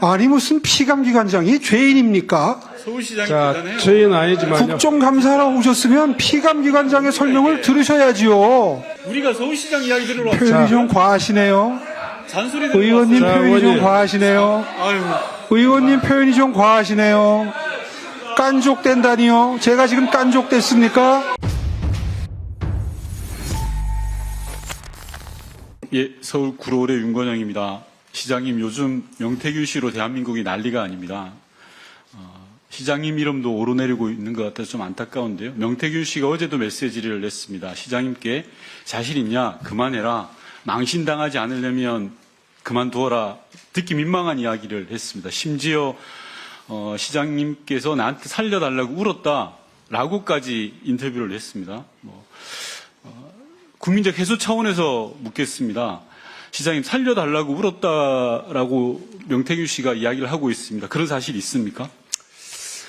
아니 무슨 피감기관장이 죄인입니까? 서울시장이 자, 대단해요. 죄인 아니지만요. 국정감사하러 오셨으면 피감기관장의 설명을 들으셔야지요. 우리가 서울시장 이야기 들으러 왔죠. 표현이 좀 과하시네요. 잔소리 들으러 의원님 왔어요. 표현이 좀 의원님. 과하시네요. 아유, 의원님 표현이 좀 과하시네요. 깐족된다니요? 제가 지금 깐족됐습니까? 예, 서울 구로울의 윤건영입니다. 시장님, 요즘 명태균 씨로 대한민국이 난리가 아닙니다. 시장님 이름도 오르내리고 있는 것 같아서 좀 안타까운데요. 명태균 씨가 어제도 메시지를 냈습니다. 시장님께 자신 있냐? 그만해라. 망신당하지 않으려면 그만두어라. 듣기 민망한 이야기를 했습니다. 심지어 시장님께서 나한테 살려달라고 울었다라고까지 인터뷰를 했습니다. 국민적 해소 차원에서 묻겠습니다. 시장님 살려달라고 울었다라고 명태균 씨가 이야기를 하고 있습니다. 그런 사실 있습니까?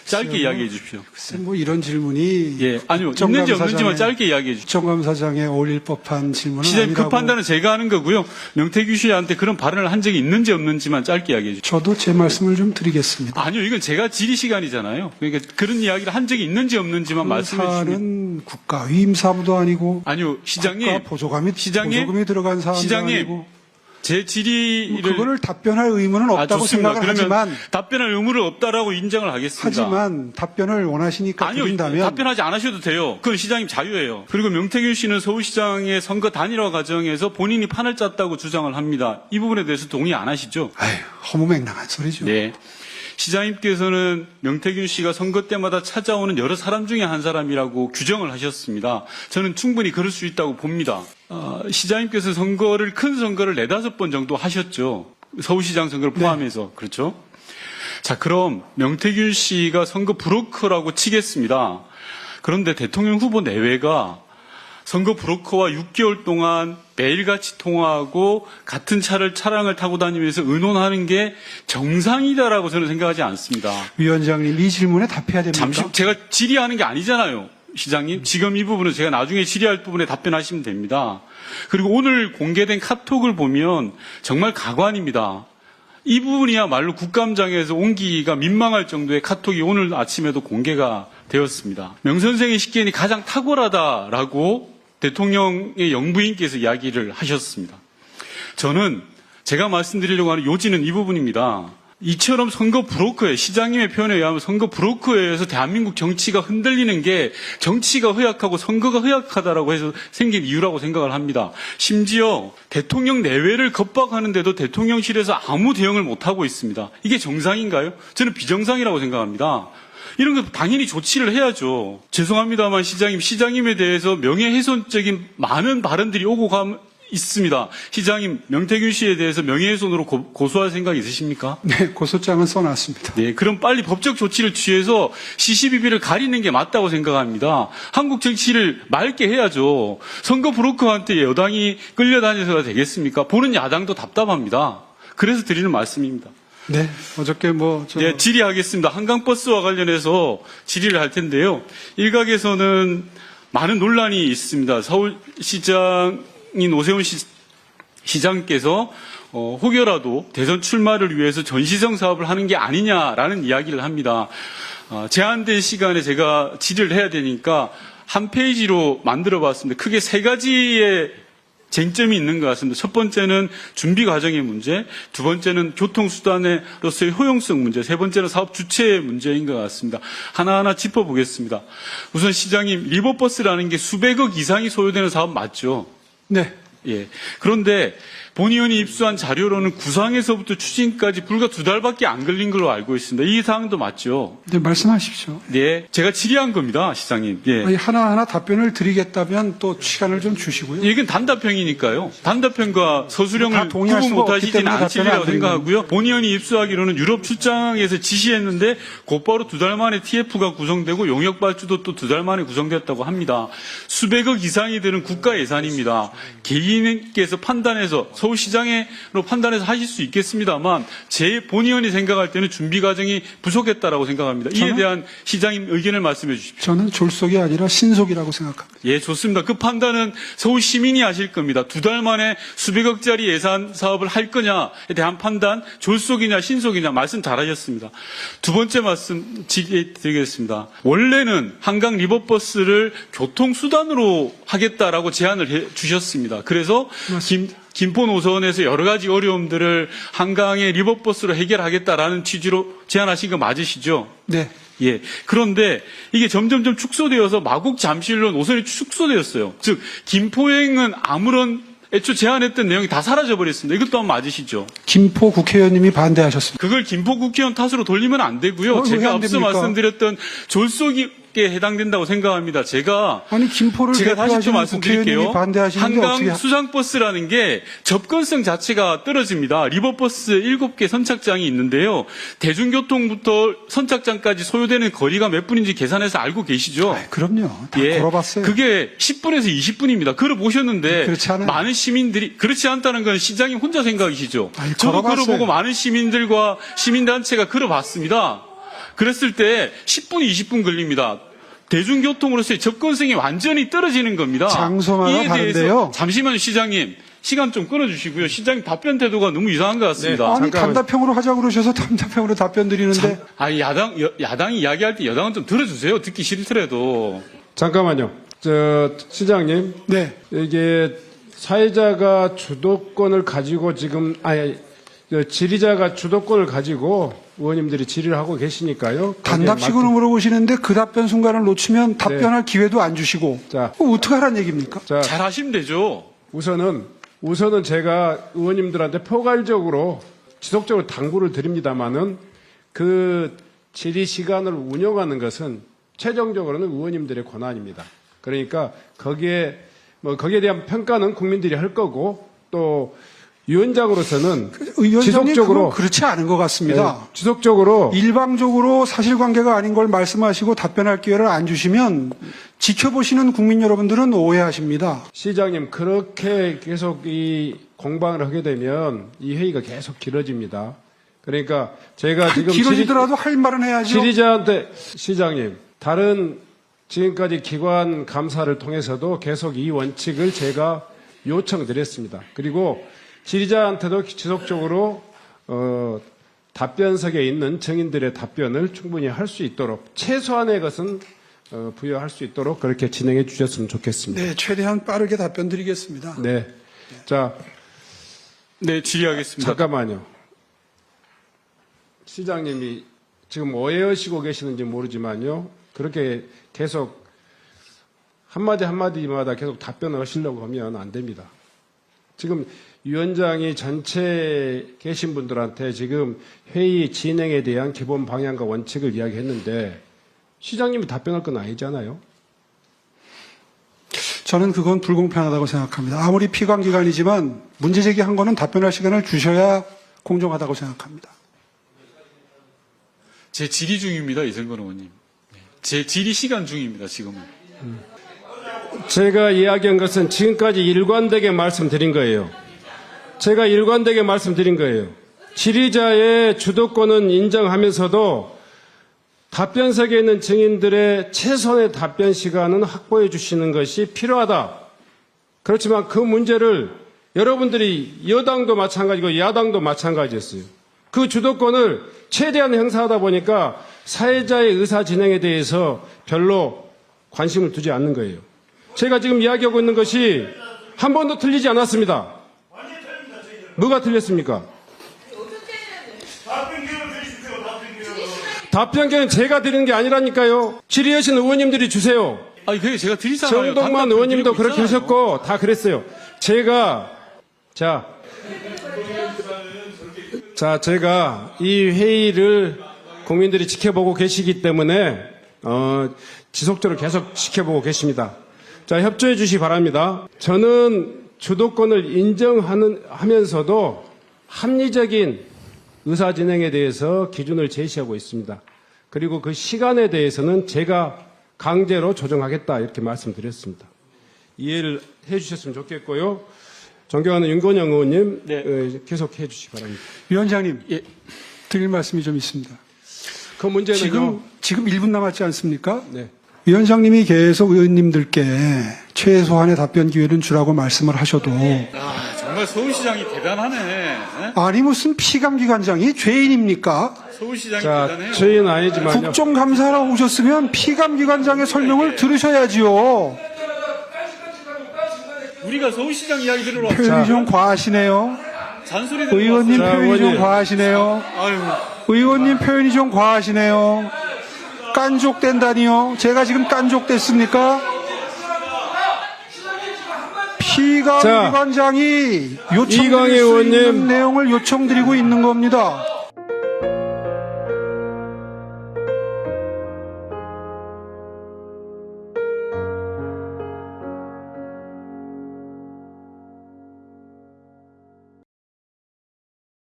짧게 이야기해 주십시오. 글쎄, 뭐 이런 질문이 예, 아니요. 있는지 없는지만 짧게 이야기해 주십시오. 국정감사장에 어울릴 법한 질문은 시장님 그 아니라고. 판단은 제가 하는 거고요. 명태균 씨한테 그런 발언을 한 적이 있는지 없는지만 짧게 이야기해 주십시오. 저도 제 말씀을 좀 드리겠습니다. 아니요. 이건 제가 질의 시간이잖아요. 그러니까 그런 이야기를 한 적이 있는지 없는지만 말씀해 주시면. 사안은 국가 위임 사무도 아니고 아니요. 시장님. 국가 보조금이 시장님. 들어간 사안도 시장님. 아니고 제 질의를 그거를 답변할 의무는 없다고 좋습니다. 생각을 그러면 하지만 답변할 의무를 없다라고 인정을 하겠습니다. 하지만 답변을 원하시니까 아니요, 드린다면 답변하지 않으셔도 돼요. 그건 시장님 자유예요. 그리고 명태균 씨는 서울시장의 선거 단일화 과정에서 본인이 판을 짰다고 주장을 합니다. 이 부분에 대해서 동의 안 하시죠? 아유, 허무맹랑한 소리죠. 네. 시장님께서는 명태균 씨가 선거 때마다 찾아오는 여러 사람 중에 한 사람이라고 규정을 하셨습니다. 저는 충분히 그럴 수 있다고 봅니다. 시장님께서 큰 선거를 4-5번 정도 하셨죠. 서울시장 선거를 포함해서. 그렇죠? 자, 그럼 명태균 씨가 선거 브로커라고 치겠습니다. 그런데 대통령 후보 내외가 선거 브로커와 6개월 동안 매일같이 통화하고 같은 차량을 타고 다니면서 의논하는 게 정상이다라고 저는 생각하지 않습니다. 위원장님 이 질문에 답해야 됩니까? 잠시 제가 질의하는 게 아니잖아요. 시장님. 지금 이 부분은 제가 나중에 질의할 부분에 답변하시면 됩니다. 그리고 오늘 공개된 카톡을 보면 정말 가관입니다. 이 부분이야말로 국감장에서 옮기기가 민망할 정도의 카톡이 오늘 아침에도 공개가 되었습니다. 명 선생의 식견이 가장 탁월하다라고 대통령의 영부인께서 이야기를 하셨습니다. 저는 제가 말씀드리려고 하는 요지는 이 부분입니다. 이처럼 선거 브로커에 시장님의 표현에 의하면 선거 브로커에 의해서 대한민국 정치가 흔들리는 게 정치가 허약하고 선거가 허약하다라고 해서 생긴 이유라고 생각을 합니다. 심지어 대통령 내외를 겁박하는데도 대통령실에서 아무 대응을 못하고 있습니다. 이게 정상인가요? 저는 비정상이라고 생각합니다. 이런 거 당연히 조치를 해야죠. 죄송합니다만 시장님에 대해서 명예훼손적인 많은 발언들이 오고 있습니다. 시장님, 명태균 씨에 대해서 명예훼손으로 고소할 생각 있으십니까? 네, 고소장은 써놨습니다. 네, 그럼 빨리 법적 조치를 취해서 시시비비를 가리는 게 맞다고 생각합니다. 한국 정치를 맑게 해야죠. 선거 브로커한테 여당이 끌려다녀서가 되겠습니까? 보는 야당도 답답합니다. 그래서 드리는 말씀입니다. 네, 어저께 네, 질의하겠습니다. 한강버스와 관련해서 질의를 할 텐데요. 일각에서는 많은 논란이 있습니다. 서울시장인 오세훈 시장께서 혹여라도 대선 출마를 위해서 전시성 사업을 하는 게 아니냐라는 이야기를 합니다. 제한된 시간에 제가 질의를 해야 되니까 한 페이지로 만들어봤습니다. 크게 3가지의 쟁점이 있는 것 같습니다. 첫 번째는 준비 과정의 문제, 두 번째는 교통수단으로서의 효용성 문제, 세 번째는 사업 주체의 문제인 것 같습니다. 하나하나 짚어보겠습니다. 우선 시장님, 리버버스라는 게 수백억 이상이 소요되는 사업 맞죠? 네. 예. 그런데 본 의원이 입수한 자료로는 구상에서부터 추진까지 불과 2달밖에 안 걸린 걸로 알고 있습니다. 이 사항도 맞죠? 네, 말씀하십시오. 네. 제가 질의한 겁니다, 시장님. 예. 아니, 하나하나 답변을 드리겠다면 또 시간을 좀 주시고요. 이건 단답형이니까요. 단답형과 다 서술형을 동의할 구분 수가 없기 못하시지는 때문에 않으리라고 답변을 안 생각하고요. 본 의원이 입수하기로는 유럽 출장에서 지시했는데 곧바로 2달 만에 TF가 구성되고 용역 발주도 또 2달 만에 구성되었다고 합니다. 수백억 이상이 드는 국가 예산입니다. 개인께서 판단해서 서울시장으로 판단해서 하실 수 있겠습니다만 제 본의원이 생각할 때는 준비 과정이 부족했다라고 생각합니다. 이에 저는- 대한 시장님 의견을 말씀해 주십시오. 저는 졸속이 아니라 신속이라고 생각합니다. 예, 좋습니다. 그 판단은 서울 시민이 하실 겁니다. 2달 만에 수백억짜리 예산 사업을 할 거냐에 대한 판단, 졸속이냐 신속이냐 말씀 잘하셨습니다. 두 번째 말씀 드리겠습니다. 원래는 한강 리버버스를 교통수단으로 하겠다라고 제안을 해 주셨습니다. 그래서 김포 노선에서 여러 가지 어려움들을 한강의 리버버스로 해결하겠다라는 취지로 제안하신 거 맞으시죠? 네. 예. 그런데 이게 점점점 축소되어서 마곡 잠실로 노선이 축소되었어요. 즉, 김포행은 아무런 애초 제안했던 내용이 다 사라져버렸습니다. 이것 또한 맞으시죠? 김포 국회의원님이 반대하셨습니다. 그걸 김포 국회의원 탓으로 돌리면 안 되고요. 왜 제가 안 앞서 됩니까? 말씀드렸던 졸속에 해당된다고 생각합니다. 제가 김포를 다시 또 대표하시는 말씀드릴게요. 국회의원님이 반대하시는데 한강 어떻게 수상버스라는 게 접근성 자체가 떨어집니다. 리버버스 7개 선착장이 있는데요. 대중교통부터 선착장까지 소요되는 거리가 몇 분인지 계산해서 알고 계시죠? 그럼요. 다 예, 걸어봤어요. 그게 10분에서 20분입니다. 걸어보셨는데 그렇지 않아요. 많은 시민들이 그렇지 않다는 건 시장님 혼자 생각이시죠. 아니, 저도 걸어봤어요. 걸어보고 많은 시민들과 시민단체가 걸어봤습니다. 그랬을 때 10분, 20분 걸립니다. 대중교통으로서의 접근성이 완전히 떨어지는 겁니다. 장소마다 이에 대해서 다른데요. 잠시만요, 시장님. 시간 좀 끊어주시고요. 시장님 답변 태도가 너무 이상한 것 같습니다. 아니 잠깐만요. 단답형으로 하자고 그러셔서 단답형으로 답변 드리는데 야당이 이야기할 때 여당은 좀 들어주세요. 듣기 싫더라도. 잠깐만요. 시장님, 네. 이게 사회자가 주도권을 가지고 지금, 질의자가 주도권을 가지고 의원님들이 질의를 하고 계시니까요. 거기에 단답식으로 맞게- 물어보시는데 그 답변 순간을 놓치면 답변할 기회도 안 주시고 자. 그럼 어떻게 하라는 얘기입니까? 자, 잘 하시면 되죠. 우선은 제가 의원님들한테 포괄적으로 지속적으로 당부를 드립니다만은 그 질의 시간을 운영하는 것은 최종적으로는 의원님들의 권한입니다. 그러니까 거기에 대한 평가는 국민들이 할 거고 또 위원장으로서는 의원장님 지속적으로 그건 그렇지 않은 것 같습니다. 지속적으로 일방적으로 사실관계가 아닌 걸 말씀하시고 답변할 기회를 안 주시면 지켜보시는 국민 여러분들은 오해하십니다. 시장님 그렇게 계속 이 공방을 하게 되면 이 회의가 계속 길어집니다. 그러니까 제가 지금 길어지더라도 할 말은 해야죠. 질의자한테 시장님 다른 지금까지 기관 감사를 통해서도 계속 이 원칙을 제가 요청드렸습니다. 그리고 질의자한테도 지속적으로 답변석에 있는 증인들의 답변을 충분히 할 수 있도록 최소한의 것은 부여할 수 있도록 그렇게 진행해 주셨으면 좋겠습니다. 네, 최대한 빠르게 답변 드리겠습니다. 네. 자, 네, 질의하겠습니다. 잠깐만요. 시장님이 지금 오해하시고 계시는지 모르지만요. 그렇게 계속 한마디마다 계속 답변을 하시려고 하면 안 됩니다. 지금 위원장이 전체 계신 분들한테 지금 회의 진행에 대한 기본 방향과 원칙을 이야기했는데 시장님이 답변할 건 아니잖아요. 저는 그건 불공평하다고 생각합니다. 아무리 피감기관이지만 문제 제기한 거는 답변할 시간을 주셔야 공정하다고 생각합니다. 제 질의 중입니다, 이승건 의원님. 제 질의 시간 중입니다, 지금은. 제가 이야기한 것은 지금까지 일관되게 말씀드린 거예요. 제가 일관되게 말씀드린 거예요. 질의자의 주도권은 인정하면서도 답변석에 있는 증인들의 최선의 답변 시간은 확보해 주시는 것이 필요하다. 그렇지만 그 문제를 여러분들이 여당도 마찬가지고 야당도 마찬가지였어요. 그 주도권을 최대한 행사하다 보니까 사회자의 의사 진행에 대해서 별로 관심을 두지 않는 거예요. 제가 지금 이야기하고 있는 것이 한 번도 틀리지 않았습니다. 뭐가 틀렸습니까? 답변기는 제가 드리는 게 아니라니까요. 질의하신 의원님들이 주세요. 아니, 그게 제가 드리잖아요. 정동만 의원님도 그렇게 하셨고 다 그랬어요. 제가 이 회의를 국민들이 지켜보고 계시기 때문에 지속적으로 계속 지켜보고 계십니다. 자, 협조해 주시기 바랍니다. 저는 주도권을 인정하면서도 합리적인 의사 진행에 대해서 기준을 제시하고 있습니다. 그리고 그 시간에 대해서는 제가 강제로 조정하겠다 이렇게 말씀드렸습니다. 이해를 해 주셨으면 좋겠고요. 존경하는 윤건영 의원님 네. 계속해 주시기 바랍니다. 위원장님, 예. 드릴 말씀이 좀 있습니다. 그 문제는요. 지금 1분 남았지 않습니까? 네. 위원장님이 계속 의원님들께 최소한의 답변 기회는 주라고 말씀을 하셔도 아, 정말 서울시장이 대단하네. 예? 아니 무슨 피감기관장이 죄인입니까? 서울시장이 자, 대단해요. 저희는 아니지만요. 국정감사하러 오셨으면 피감기관장의 설명을 들으셔야지요. 우리가 서울시장 이야기 들으러 왔죠. 표현이 좀 과하시네요. 잔소리 들으러 의원님 왔어요. 자, 표현이 좀 의원님. 과하시네요. 아유, 의원님 표현이 좀 과하시네요. 깐족된다니요? 제가 지금 깐족됐습니까? 피감기관장이 요청드릴 이광희 수 있는 의원님. 내용을 요청드리고 있는 겁니다.